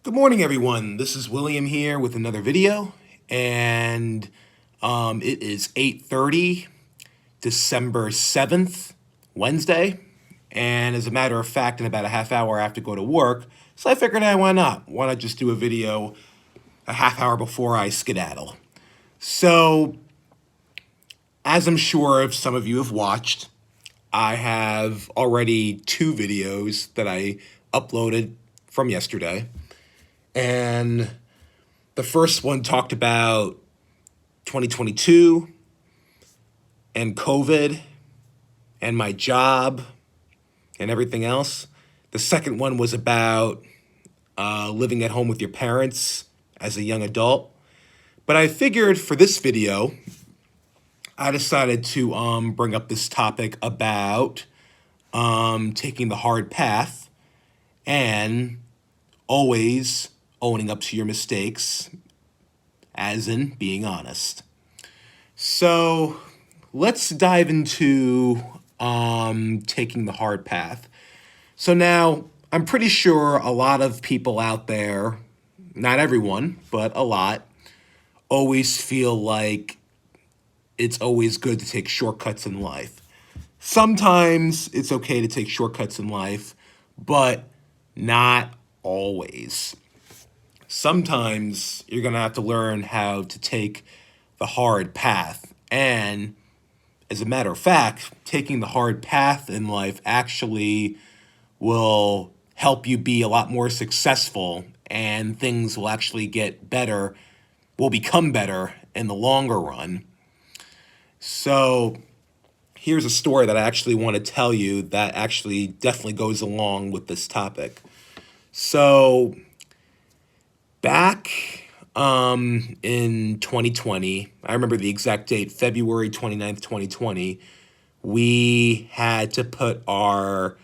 Good morning, everyone. This is William here with another video, and it is 8:30, December 7th, Wednesday. And as a matter of fact, in about a half hour, I have to go to work. So I figured, why not? Why not just do a video a half hour before I skedaddle? So, as I'm sure if some of you have watched, I have already two videos that I uploaded from yesterday. And the first one talked about 2022 and COVID and my job and everything else. The second one was about living at home with your parents as a young adult. But I figured for this video, I decided to bring up this topic about taking the hard path and always owning up to your mistakes, as in being honest. So let's dive into taking the hard path. So now I'm pretty sure a lot of people out there, not everyone, but a lot, always feel like it's always good to take shortcuts in life. Sometimes it's okay to take shortcuts in life, but not always. Sometimes you're going to have to learn how to take the hard path. And as a matter of fact, taking the hard path in life actually will help you be a lot more successful, and things will actually get better, will become better in the longer run. So here's a story that I actually want to tell you that actually definitely goes along with this topic. So back in 2020, I remember the exact date, February 29th, 2020, we had to put our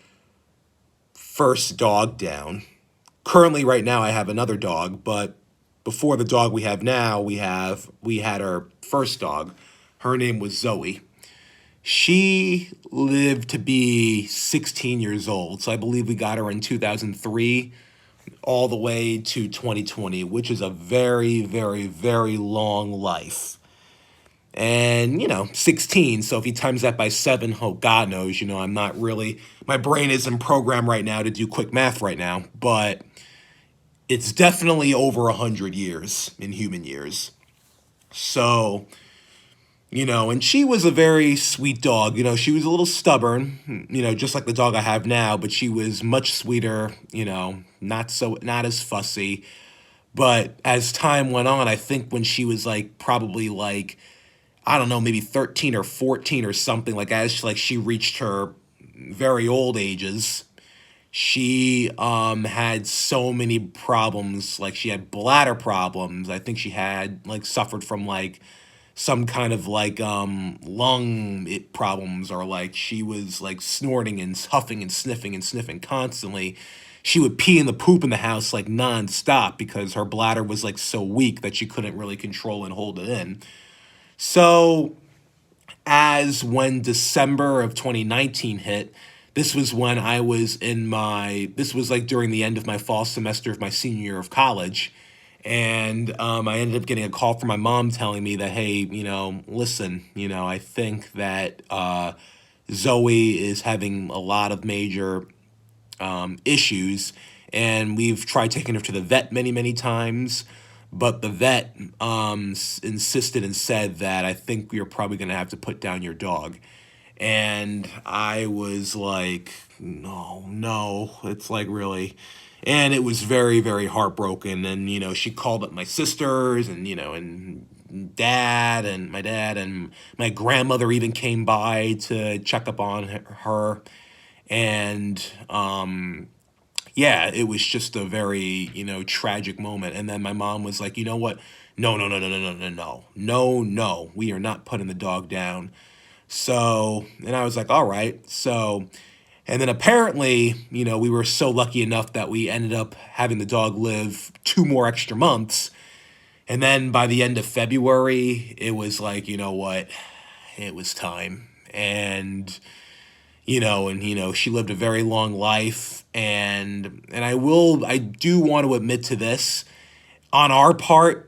first dog down. Currently, right now, I have another dog, but before the dog we have now, we had our first dog. Her name was Zoe. She lived to be 16 years old, so I believe we got her in 2003 all the way to 2020, which is a very, very, very long life. And, 16. So if you times that by seven, oh, God knows, I'm not really, my brain isn't programmed right now to do quick math right now, but it's definitely over 100 years in human years. So, and she was a very sweet dog. She was a little stubborn, just like the dog I have now, but she was much sweeter, not as fussy. But as time went on, I think when she was like probably like, I don't know, maybe 13 or 14 or something, like as like she reached her very old ages, she had so many problems. Like she had bladder problems. I think she had like suffered from like some kind of like problems, or like she was like snorting and huffing and sniffing constantly. She would pee in the poop in the house like nonstop because her bladder was like so weak that she couldn't really control and hold it in. So as when December of 2019 hit, this was when this was like during the end of my fall semester of my senior year of college. And I ended up getting a call from my mom telling me that, hey, listen, I think that Zoe is having a lot of major issues, and we've tried taking her to the vet many, many times. But the vet insisted and said that I think you're probably going to have to put down your dog. And I was like, no, no, it's like really. And it was very, very heartbroken. And, she called up my sisters and dad, and my dad and my grandmother even came by to check up on her. And yeah, it was just a very, tragic moment. And then my mom was like, you know what? No, no, no, no, no, no, no, no, no, no. We are not putting the dog down. So, and I was like, all right. So, and then apparently, we were so lucky enough that we ended up having the dog live 2 more extra months. And then by the end of February, it was like, you know what? It was time. And and she lived a very long life, and I do want to admit to this on our part.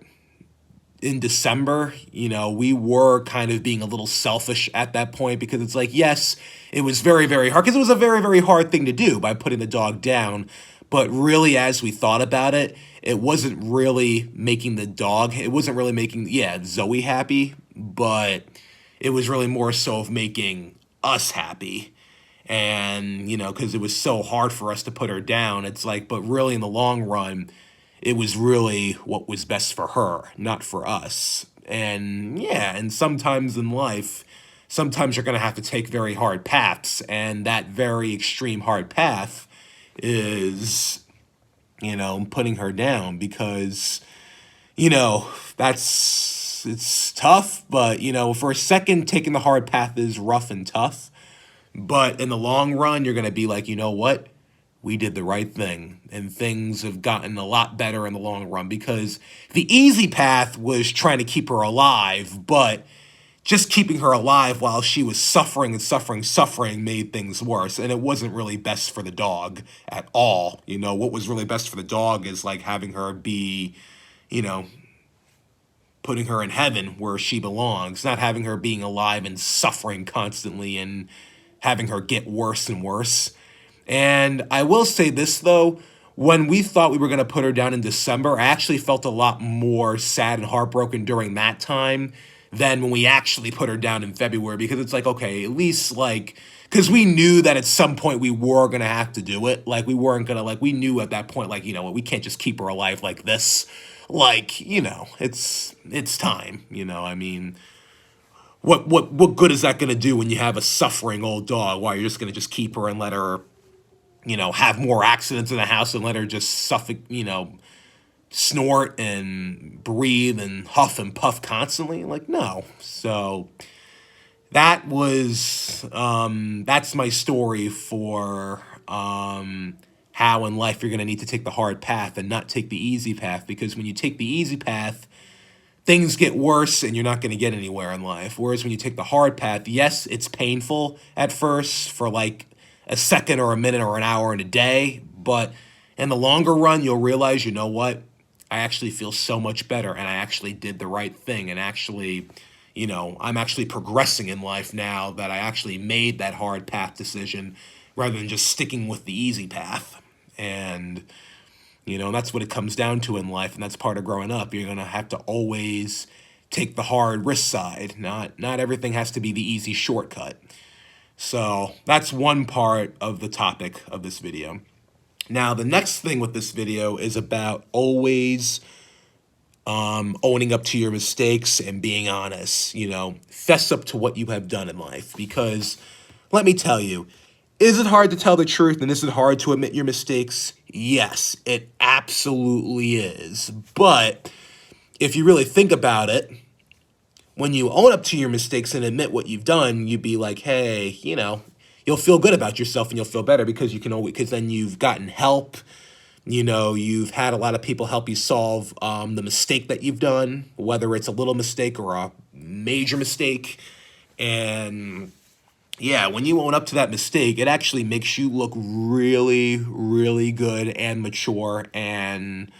In December, we were kind of being a little selfish at that point, because it's like, yes, it was very, very hard, because it was a very, very hard thing to do by putting the dog down. But really, as we thought about it, it wasn't really making the dog, it wasn't really making, yeah, Zoe happy, but it was really more so of making us happy. And, because it was so hard for us to put her down, it's like, but really in the long run, it was really what was best for her, not for us. And yeah, and sometimes in life, sometimes you're going to have to take very hard paths. And that very extreme hard path is, putting her down, because, it's tough. But, for a second, taking the hard path is rough and tough. But in the long run, you're going to be like, you know what? We did the right thing, and things have gotten a lot better in the long run, because the easy path was trying to keep her alive, but just keeping her alive while she was suffering and suffering made things worse, and it wasn't really best for the dog at all. What was really best for the dog is like having her be, you know, putting her in heaven where she belongs, not having her being alive and suffering constantly and having her get worse and worse. And I will say this, though, when we thought we were going to put her down in December, I actually felt a lot more sad and heartbroken during that time than when we actually put her down in February, because it's like, okay, at least like, because we knew that at some point we were going to have to do it. Like, we weren't going to, like, we knew at that point, like, we can't just keep her alive like this. Like, it's time, I mean, what good is that going to do when you have a suffering old dog? Why, you're just going to just keep her and let her, have more accidents in the house and let her just snort and breathe and huff and puff constantly? Like, no. So that's my story for how in life you're going to need to take the hard path and not take the easy path, because when you take the easy path, things get worse and you're not going to get anywhere in life. Whereas when you take the hard path, yes, it's painful at first for like a second or a minute or an hour in a day, but in the longer run, you'll realize, you know what? I actually feel so much better, and I actually did the right thing, and actually, I'm actually progressing in life now that I actually made that hard path decision rather than just sticking with the easy path. And that's what it comes down to in life, and that's part of growing up. You're gonna have to always take the hard risk side. Not everything has to be the easy shortcut. So that's one part of the topic of this video. Now, the next thing with this video is about always owning up to your mistakes and being honest. Fess up to what you have done in life, because let me tell you, is it hard to tell the truth, and is it hard to admit your mistakes? Yes, it absolutely is. But if you really think about it, when you own up to your mistakes and admit what you've done, you'd be like, hey, you'll feel good about yourself and you'll feel better, because because then you've gotten help. You've had a lot of people help you solve the mistake that you've done, whether it's a little mistake or a major mistake. And yeah, when you own up to that mistake, it actually makes you look really, really good and mature, and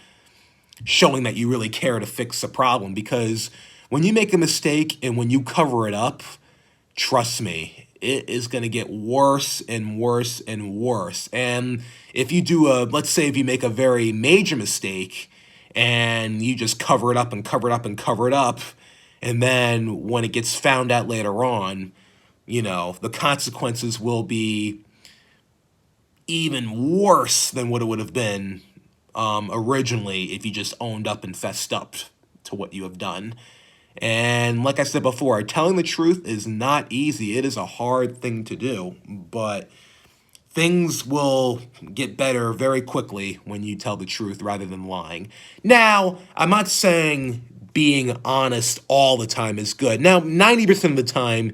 showing that you really care to fix a problem. Because when you make a mistake and when you cover it up, trust me, it is going to get worse and worse and worse. And if you let's say if you make a very major mistake and you just cover it up and cover it up and cover it up, and then when it gets found out later on, the consequences will be even worse than what it would have been originally if you just owned up and fessed up to what you have done. And like I said before, telling the truth is not easy. It is a hard thing to do, but things will get better very quickly when you tell the truth rather than lying. Now, I'm not saying being honest all the time is good. Now, 90% of the time,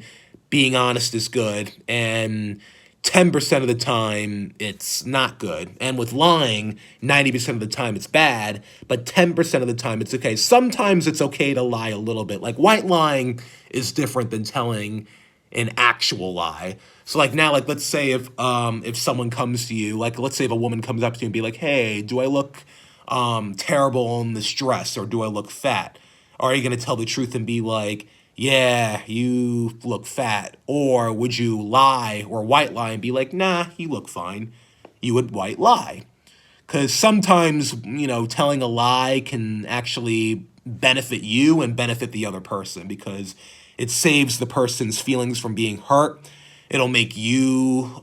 being honest is good, and 10% of the time it's not good. And with lying, 90% of the time it's bad, but 10% of the time it's okay. Sometimes it's okay to lie a little bit. Like, white lying is different than telling an actual lie. So like now, like let's say if someone comes to you, like let's say if a woman comes up to you and be like, "Hey, do I look terrible in this dress, or do I look fat?" Are you gonna tell the truth and be like, "Yeah, you look fat," or would you lie or white lie and be like, "Nah, you look fine"? You would white lie. Because sometimes, telling a lie can actually benefit you and benefit the other person because it saves the person's feelings from being hurt. It'll make you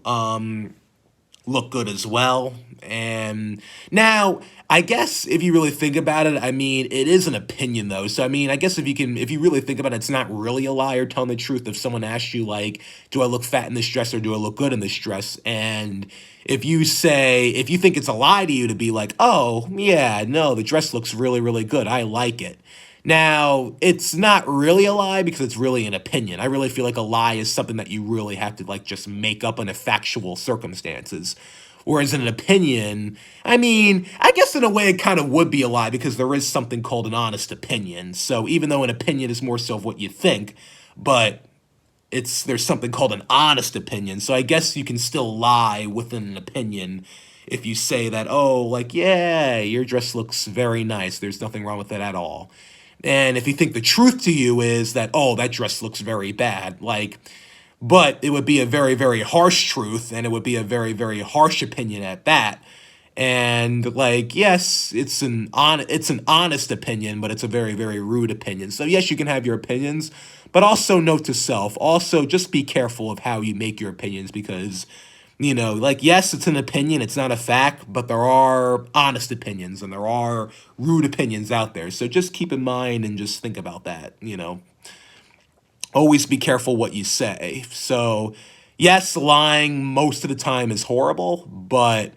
look good as well. And now, I guess if you really think about it, I mean, it is an opinion though. So I mean, I guess if you really think about it, it's not really a lie or telling the truth. If someone asks you like, "Do I look fat in this dress or do I look good in this dress?" And if you think it's a lie to you to be like, "Oh yeah, no, the dress looks really really good. I like it." Now, it's not really a lie because it's really an opinion. I really feel like a lie is something that you really have to like just make up under factual circumstances. Whereas in an opinion, I mean, I guess in a way it kind of would be a lie because there is something called an honest opinion. So even though an opinion is more so of what you think, but there's something called an honest opinion. So I guess you can still lie within an opinion if you say that, "Oh, like, yeah, your dress looks very nice. There's nothing wrong with it at all." And if you think the truth to you is that, "Oh, that dress looks very bad," like, but it would be a very, very harsh truth, and it would be a very, very harsh opinion at that. And like, yes, it's an honest opinion, but it's a very, very rude opinion. So yes, you can have your opinions, but also note to self. Also, just be careful of how you make your opinions because, like, yes, it's an opinion, it's not a fact, but there are honest opinions and there are rude opinions out there. So just keep in mind and just think about that. Always be careful what you say. So, yes, lying most of the time is horrible, but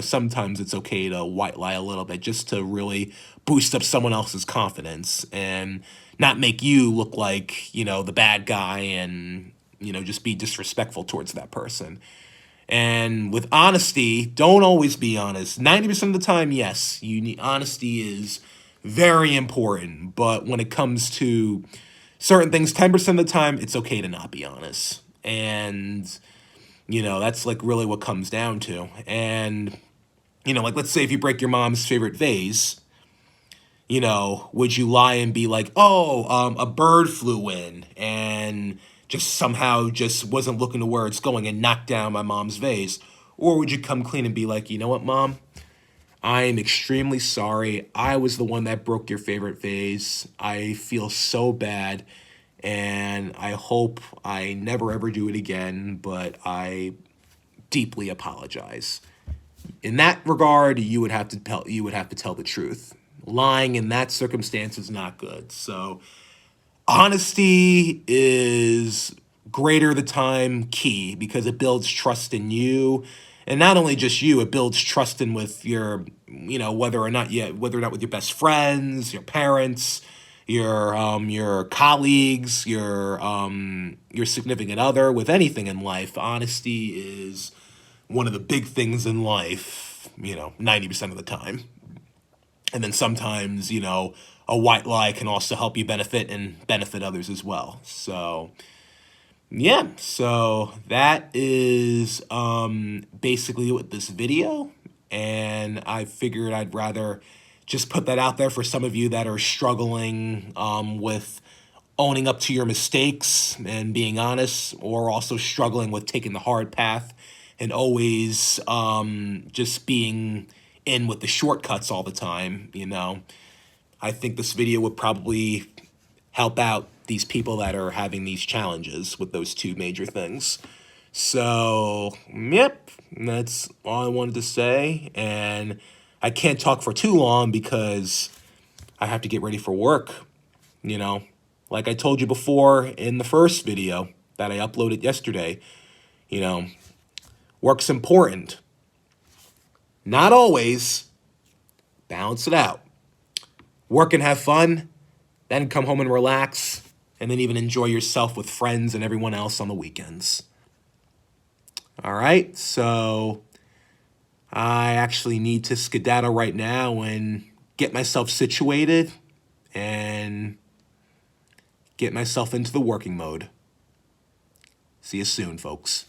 sometimes it's okay to white lie a little bit just to really boost up someone else's confidence and not make you look like, the bad guy and, just be disrespectful towards that person. And with honesty, don't always be honest. 90% of the time, yes, you need honesty is very important, but when it comes to certain things, 10% of the time, it's okay to not be honest. And, that's like really what comes down to. And, like let's say if you break your mom's favorite vase, would you lie and be like, "Oh, a bird flew in and just somehow just wasn't looking to where it's going and knocked down my mom's vase?" Or would you come clean and be like, "You know what, Mom? I am extremely sorry. I was the one that broke your favorite vase. I feel so bad, and I hope I never ever do it again, but I deeply apologize." In that regard, you would have to tell the truth. Lying in that circumstance is not good. So honesty is greater the time key because it builds trust in you, and not only just you, it builds trust in with your, whether or not with your best friends, your parents, your colleagues, your significant other, with anything in life. Honesty is one of the big things in life, 90% of the time. And then sometimes, a white lie can also help you benefit and benefit others as well. So, yeah, so that is basically what this video. And I figured I'd rather just put that out there for some of you that are struggling with owning up to your mistakes and being honest, or also struggling with taking the hard path and always just being in with the shortcuts all the time. I think this video would probably help out these people that are having these challenges with those two major things. So, yep, that's all I wanted to say. And I can't talk for too long because I have to get ready for work. You know, like I told you before in the first video that I uploaded yesterday, you know, work's important. Not always. Balance it out. Work and have fun, then come home and relax, and then even enjoy yourself with friends and everyone else on the weekends. All right, so I actually need to skedaddle right now and get myself situated and get myself into the working mode. See you soon, folks.